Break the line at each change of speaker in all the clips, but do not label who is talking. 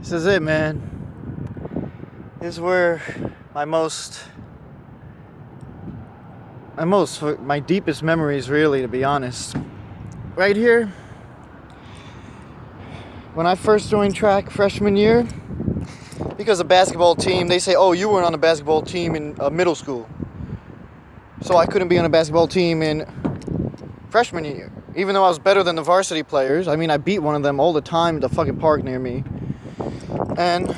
This is it, man. This is where my deepest memories, really, to be honest. Right here, when I first joined track freshman year, because the basketball team, they say, oh, you weren't on the basketball team in middle school. So I couldn't be on a basketball team in freshman year. Even though I was better than the varsity players. I mean, I beat one of them all the time at the fucking park near me. And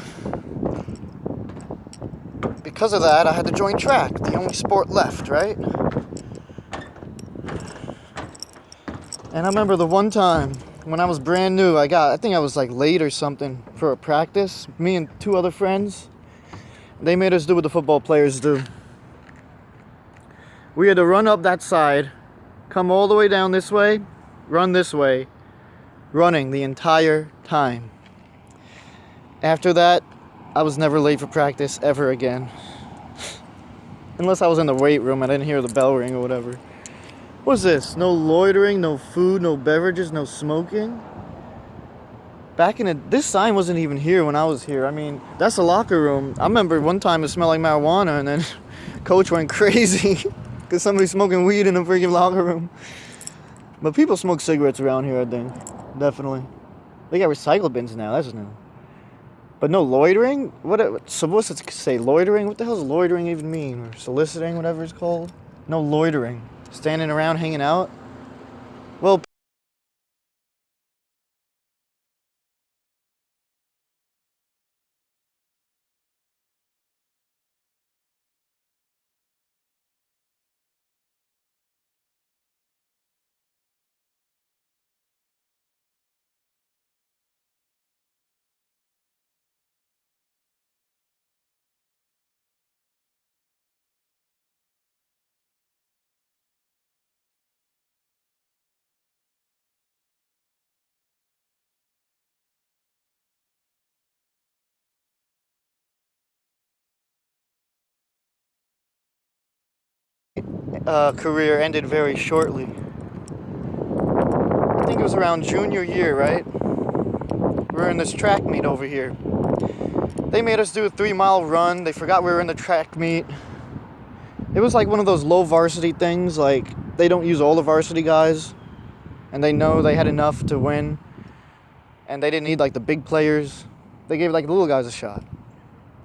because of that, I had to join track, the only sport left, right? And I remember the one time when I was brand new, I think I was like late or something for a practice. Me and two other friends, they made us do what the football players do. We had to run up that side, come all the way down this way, run this way, running the entire time. After that, I was never late for practice ever again. Unless I was in the weight room and I didn't hear the bell ring or whatever. What's this? No loitering, no food, no beverages, no smoking? This sign wasn't even here when I was here. I mean, that's the locker room. I remember one time it smelled like marijuana and then coach went crazy because somebody's smoking weed in the freaking locker room. But people smoke cigarettes around here, I think. Definitely. They got recycle bins now. That's new. But no loitering? So what's it say? Loitering? What the hell does loitering even mean? Or soliciting, whatever it's called? No loitering. Standing around, hanging out? Well, career ended very shortly. I think it was around junior year, right? We were in this track meet over here. They made us do a 3-mile run. They forgot we were in the track meet. It was like one of those low varsity things, like they don't use all the varsity guys and they know they had enough to win and they didn't need like the big players. They gave like the little guys a shot.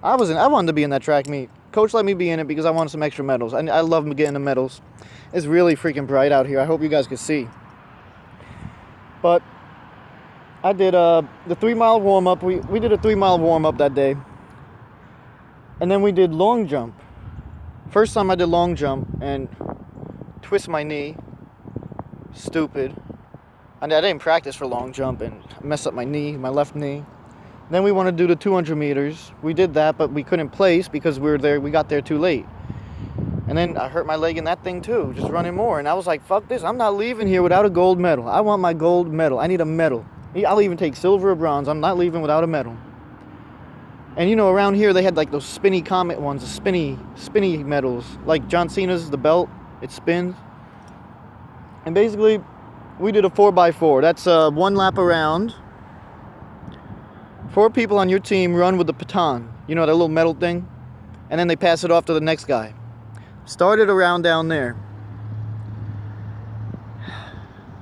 I wanted to be in that track meet. Coach let me be in it because I wanted some extra medals. I love getting the medals. It's really freaking bright out here. I hope you guys could see. But I did the 3-mile warm-up. We did a 3-mile warm-up that day. And then we did long jump. First time I did long jump and twist my knee. Stupid. I didn't practice for long jump and messed up my knee, my left knee. Then we wanted to do the 200 meters. We did that, but we couldn't place because we got there too late. And then I hurt my leg in that thing too, just running more. And I was like, fuck this, I'm not leaving here without a gold medal. I want my gold medal. I need a medal. I'll even take silver or bronze. I'm not leaving without a medal. And you know, around here they had like those spinny comet ones, the spinny medals. Like John Cena's, the belt, it spins. And basically, we did a 4x4. That's one lap around. 4 people on your team run with the baton. You know, that little metal thing? And then they pass it off to the next guy. Started around down there.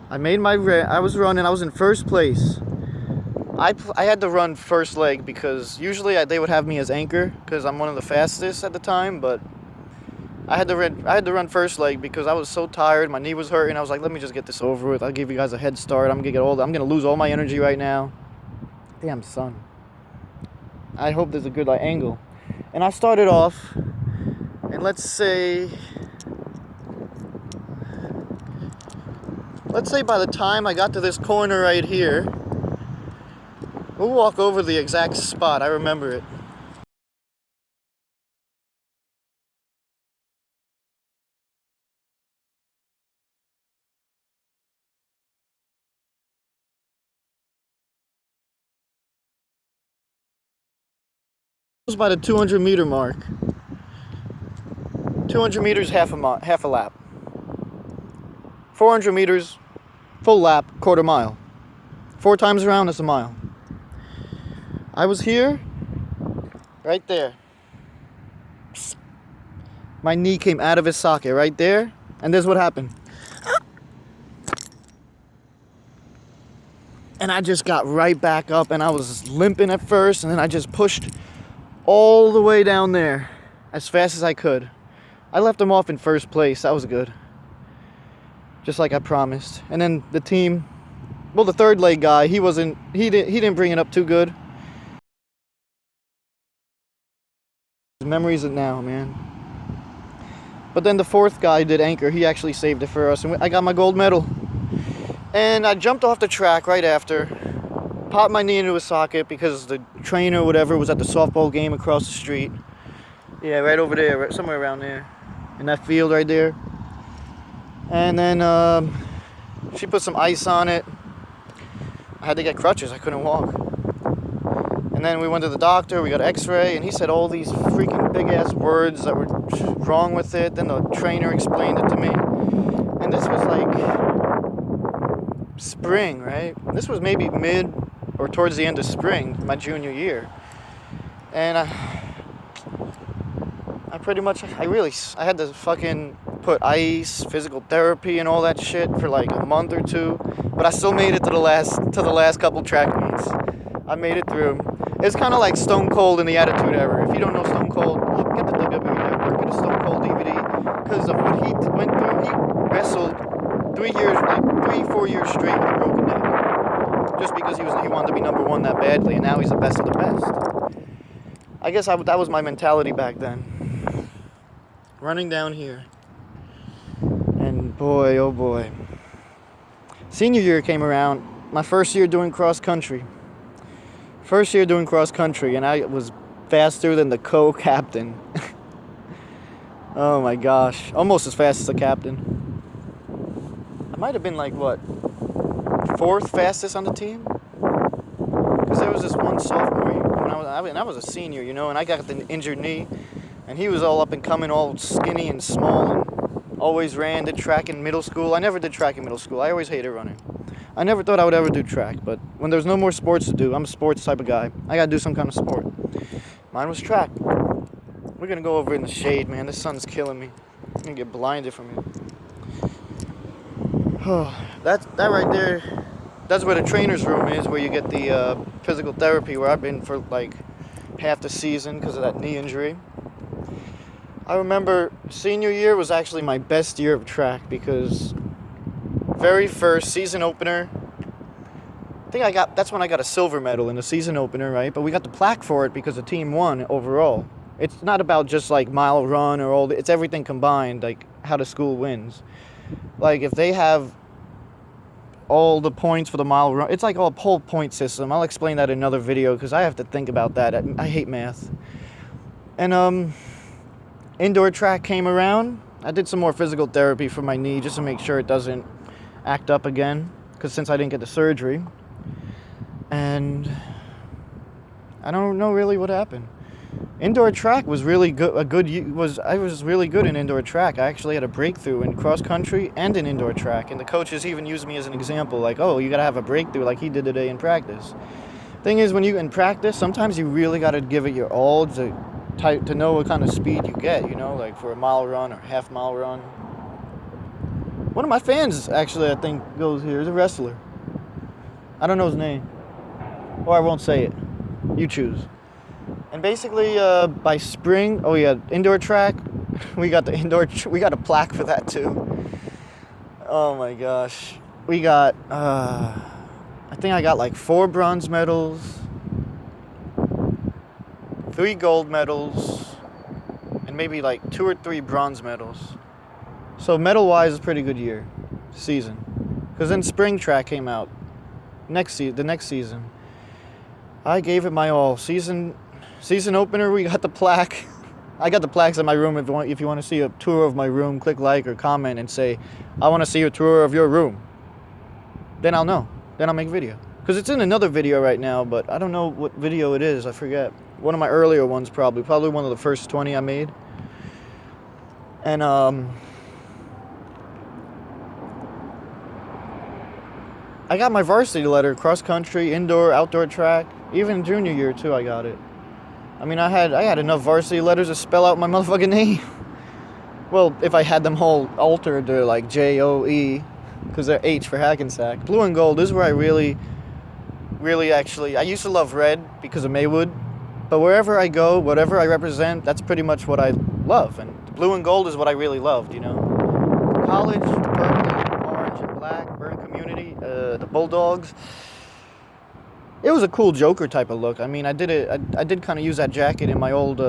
I was running. I was in first place. I had to run first leg because usually they would have me as anchor because I'm one of the fastest at the time. But I had to run first leg because I was so tired. My knee was hurting. I was like, let me just get this over with. I'll give you guys a head start. I'm gonna lose all my energy right now. Damn, son. I hope there's a good angle. And I started off, and let's say by the time I got to this corner right here, we'll walk over the exact spot. I remember it. It was by the 200 meter mark. 200 meters, half a lap. 400 meters, full lap, quarter mile. 4 times around, it's a mile. I was here, right there. My knee came out of his socket right there, and this is what happened. And I just got right back up, and I was limping at first, and then I just pushed all the way down there as fast as I could. I left him off in first place. That was good. Just like I promised. And then the team, well, the third leg guy, he didn't bring it up too good. Memories of now, man. But then the fourth guy did anchor. He actually saved it for us, and I got my gold medal. And I jumped off the track right after, popped my knee into a socket because the trainer or whatever was at the softball game across the street. Yeah, right over there, right, somewhere around there, in that field right there. And then she put some ice on it. I had to get crutches. I couldn't walk. And then we went to the doctor. We got an x-ray, and he said all these freaking big-ass words that were wrong with it. Then the trainer explained it to me. And this was like spring, right? This was maybe mid or towards the end of spring, my junior year. And I had to fucking put ice, physical therapy, and all that shit for like a month or two. But I still made it to the last couple track meets. I made it through. It's kind of like Stone Cold in the Attitude Era. If you don't know Stone Cold, look, get the WWE Network, get a Stone Cold DVD, because of what he went through. He wrestled 4 years straight with a broken neck, just because he wanted to be number one that badly, and now he's the best of the best. I guess that was my mentality back then. Running down here, and boy, oh boy, senior year came around. My first year doing cross country, and I was faster than the co-captain. Oh my gosh, almost as fast as the captain. I might have been like, what, fourth fastest on the team? Because there was this one sophomore when I was a senior, you know, and I got the injured knee, and he was all up and coming, all skinny and small, and always did track in middle school. I never did track in middle school. I always hated running. I never thought I would ever do track, but when there's no more sports to do, I'm a sports type of guy. I gotta do some kind of sport. Mine was track. We're gonna go over in the shade, man. This sun's killing me. I'm gonna get blinded from it. Oh, that right there, that's where the trainer's room is, where you get the physical therapy, where I've been for like half the season because of that knee injury. I remember senior year was actually my best year of track because very first season opener, that's when I got a silver medal in the season opener, right? But we got the plaque for it because the team won overall. It's not about just like mile run or it's everything combined, like how the school wins. Like if they have all the points for the mile run, it's like a whole point system. I'll explain that in another video because I have to think about that. I hate math. And indoor track came around. I did some more physical therapy for my knee just to make sure it doesn't act up again, because since I didn't get the surgery. And I don't know really what happened. Indoor track was really good. I was really good in indoor track. I actually had a breakthrough in cross country and in indoor track, and the coaches even used me as an example, like, oh, you gotta have a breakthrough like he did today in practice. Thing is, when you in practice, sometimes you really gotta give it your all to know what kind of speed you get, you know, like for a mile run or half mile run. One of my fans actually, I think, goes here. He's a wrestler. I don't know his name, or I won't say it. You choose. And basically, by spring, indoor track, we got a plaque for that too. Oh my gosh, we got, I think I got like 4 bronze medals, 3 gold medals, and maybe like 2 or 3 bronze medals. So medal-wise, it's a pretty good season. Because then spring track came out, the next season. I gave it my all. Season opener, we got the plaque. I got the plaques in my room. If you want to see a tour of my room, click like or comment and say, I want to see a tour of your room. Then I'll know. Then I'll make a video. Because it's in another video right now, but I don't know what video it is. I forget. One of my earlier ones probably one of the first 20 I made. And I got my varsity letter, cross country, indoor, outdoor track. Even junior year too, I got it. I mean, I had enough varsity letters to spell out my motherfucking name. Well, if I had them all altered to like J-O-E, because they're H for Hackensack. Blue and gold is where I really actually, I used to love red because of Maywood, but wherever I go, whatever I represent, that's pretty much what I love. And blue and gold is what I really loved, you know. College, purple, orange, and black, Burn Community, the Bulldogs. It was a cool Joker type of look. I mean, I did kind of use that jacket in my old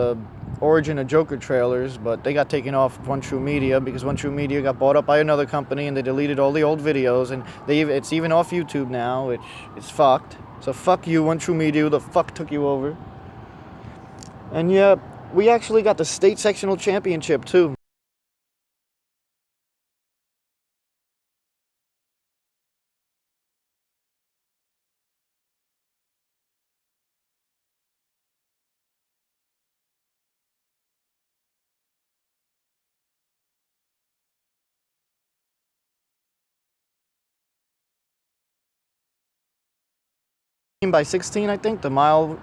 Origin of Joker trailers, but they got taken off One True Media because One True Media got bought up by another company and they deleted all the old videos, and it's even off YouTube now, which is fucked. So fuck you, One True Media, who the fuck took you over? And yeah, we actually got the state sectional championship too. By 16, I think, the mile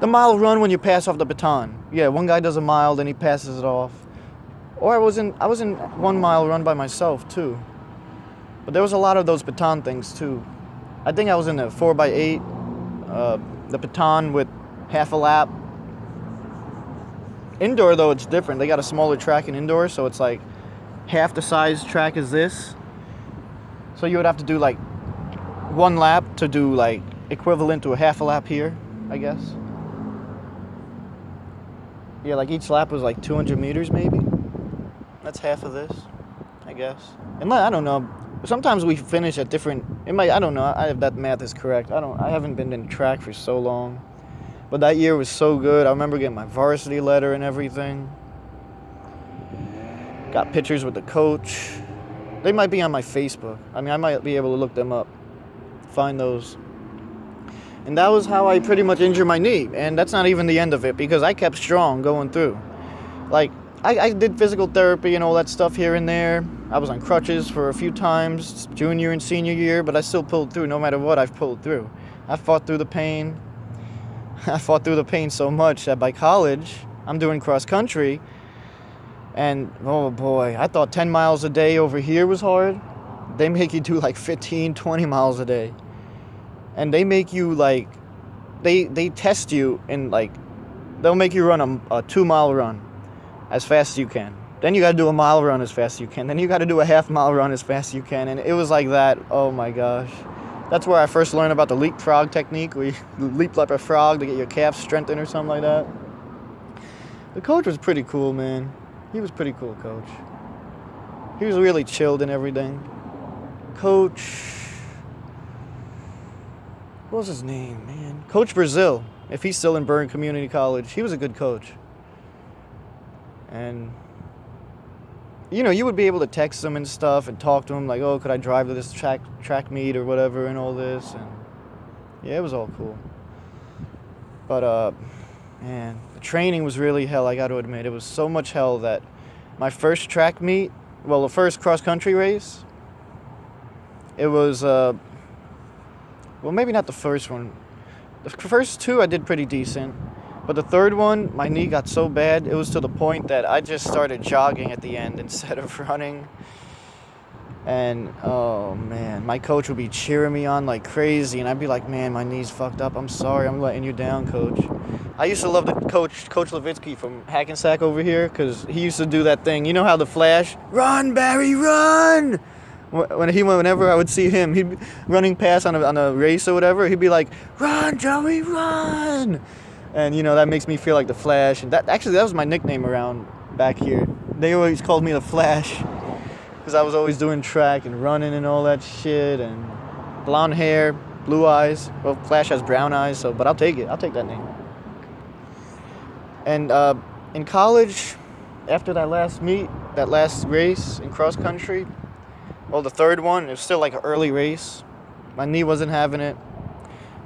run when you pass off the baton. Yeah, one guy does a mile, then he passes it off. Or I was in 1 mile run by myself too. But there was a lot of those baton things too. I think I was in the 4x8, the baton with half a lap. Indoor though, it's different. They got a smaller track in indoor, so it's like half the size track as this. So you would have to do like 1 lap to do like equivalent to a half a lap here, I guess. Yeah, like each lap was like 200 meters maybe. That's half of this, I guess. And I don't know. Sometimes we finish at different. I don't know. If that math is correct. I haven't been in track for so long. But that year was so good. I remember getting my varsity letter and everything. Got pictures with the coach. They might be on my Facebook. I mean, I might be able to look them up. Find those. And that was how I pretty much injured my knee. And that's not even the end of it, because I kept strong going through. Like, I did physical therapy and all that stuff here and there. I was on crutches for a few times, junior and senior year, but I still pulled through. No matter what, I've pulled through. I fought through the pain. I fought through the pain so much that by college, I'm doing cross country. And, oh boy, I thought 10 miles a day over here was hard. They make you do like 15, 20 miles a day. And they make you like, they test you in like, they'll make you run a 2-mile run as fast as you can. Then you got to do a mile run as fast as you can. Then you got to do a half-mile run as fast as you can. And it was like that. Oh my gosh. That's where I first learned about the leapfrog technique, where you leap like a frog to get your calves strengthened or something like that. The coach was pretty cool, man. He was pretty cool, coach. He was really chilled and everything. Coach, what was his name, man? Coach Brazil. If he's still in Burn Community College, he was a good coach. And, you know, you would be able to text him and stuff and talk to him like, oh, could I drive to this track meet or whatever and all this. And yeah, it was all cool. But, man, the training was really hell, I got to admit. It was so much hell that my first track meet, well, the first cross-country race, it was, well, maybe not the first one. The first 2 I did pretty decent. But the third one, my knee got so bad, it was to the point that I just started jogging at the end instead of running. And, oh, man, my coach would be cheering me on like crazy. And I'd be like, man, my knee's fucked up. I'm sorry. I'm letting you down, coach. I used to love the Coach Levitsky from Hackensack over here, because he used to do that thing. You know how the Flash, run, Barry, run! Whenever I would see him, he'd be running past on a race or whatever, he'd be like, run, Joey, run! And, you know, that makes me feel like the Flash. And that was my nickname around back here. They always called me the Flash, because I was always doing track and running and all that shit. And blonde hair, blue eyes. Well, Flash has brown eyes, but I'll take it. I'll take that name. And in college, after that last race in cross country, well, the third one, it was still like an early race. My knee wasn't having it.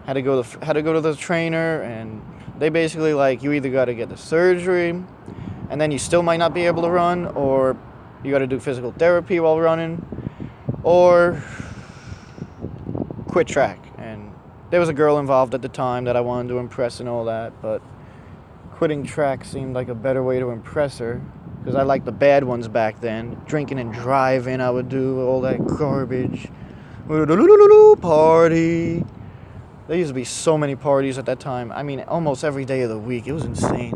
Had to go to the trainer, and they basically like, you either got to get the surgery, and then you still might not be able to run, or you got to do physical therapy while running, or quit track. And There was a girl involved at the time that I wanted to impress and all that, but quitting track seemed like a better way to impress her, because I liked the bad ones back then. Drinking and driving, I would do all that garbage. Party. There used to be so many parties at that time. I mean, almost every day of the week. It was insane.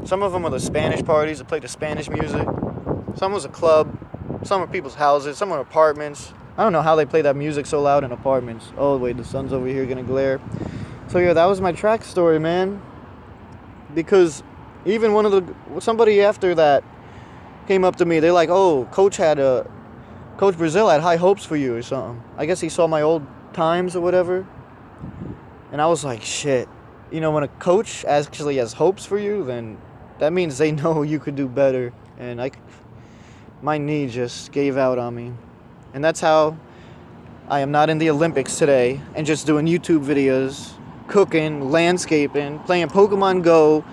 Some of them were the Spanish parties that played the Spanish music. Some was a club. Some were people's houses. Some were apartments. I don't know how they play that music so loud in apartments. Oh, wait, the sun's over here gonna glare. So, yeah, that was my track story, man. Because even somebody after that came up to me. They're like, oh, Coach Brazil had high hopes for you or something. I guess he saw my old times or whatever. And I was like, shit. You know, when a coach actually has hopes for you, then that means they know you could do better. And my knee just gave out on me. And that's how I am not in the Olympics today and just doing YouTube videos, cooking, landscaping, playing Pokemon Go.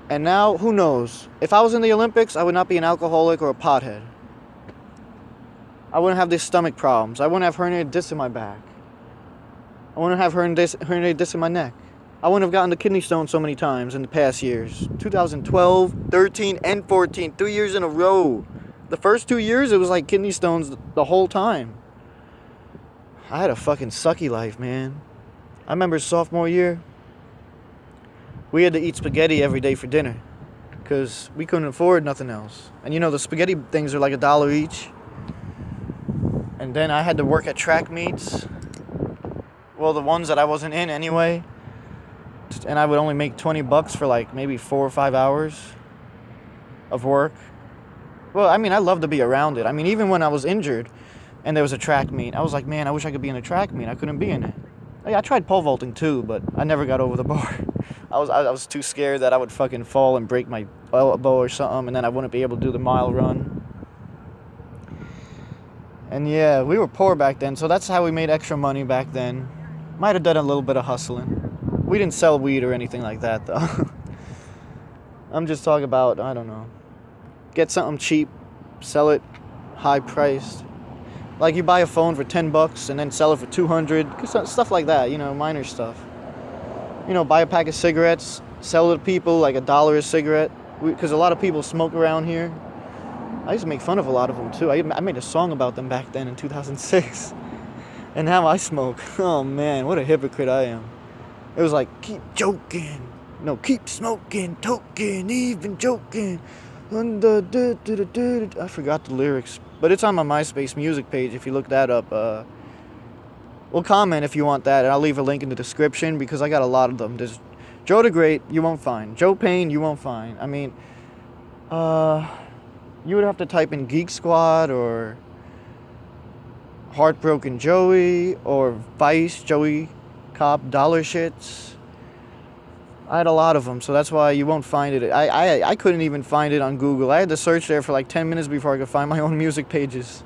And now, who knows? If I was in the Olympics, I would not be an alcoholic or a pothead. I wouldn't have these stomach problems. I wouldn't have herniated discs in my back. I wouldn't have herniated discs in my neck. I wouldn't have gotten the kidney stone so many times in the past years. 2012, 13, and 14. 3 years in a row. The first 2 years, it was like kidney stones the whole time. I had a fucking sucky life, man. I remember sophomore year, we had to eat spaghetti every day for dinner because we couldn't afford nothing else. And you know, the spaghetti things are like $1 each. And then I had to work at track meets. Well, the ones that I wasn't in anyway. And I would only make $20 for like maybe 4 or 5 hours of work. Well, I mean, I love to be around it. I mean, even when I was injured and there was a track meet, I was like, man, I wish I could be in a track meet. I couldn't be in it. I tried pole vaulting too, but I never got over the bar. I was too scared that I would fucking fall and break my elbow or something, and then I wouldn't be able to do the mile run. And yeah, we were poor back then, so that's how we made extra money back then. Might have done a little bit of hustling. We didn't sell weed or anything like that, though. I'm just talking about, I don't know. Get something cheap, sell it high priced. Like you buy a phone for $10 and then sell it for $200. Stuff like that, you know, minor stuff. You know, buy a pack of cigarettes, sell it to people like $1 a cigarette. Because a lot of people smoke around here. I used to make fun of a lot of them too. I made a song about them back then in 2006. And now I smoke. Oh man, what a hypocrite I am. It was like, keep joking. No, keep smoking, toking, even joking. I forgot the lyrics. But it's on my MySpace music page if you look that up. Well, comment if you want that, and I'll leave a link in the description because I got a lot of them. There's Joe the Great, you won't find. Joe Payne, you won't find. I mean, you would have to type in Geek Squad or Heartbroken Joey or Vice, Joey Cop, Dollar Shits. I had a lot of them, so that's why you won't find it. I couldn't even find it on Google. I had to search there for like 10 minutes before I could find my own music pages.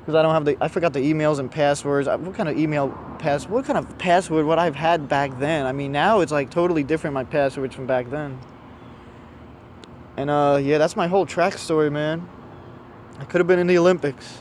Because I forgot the emails and passwords. What kind of password would I've had back then? I mean, now it's like totally different, my passwords from back then. And yeah, that's my whole track story, man. I could have been in the Olympics.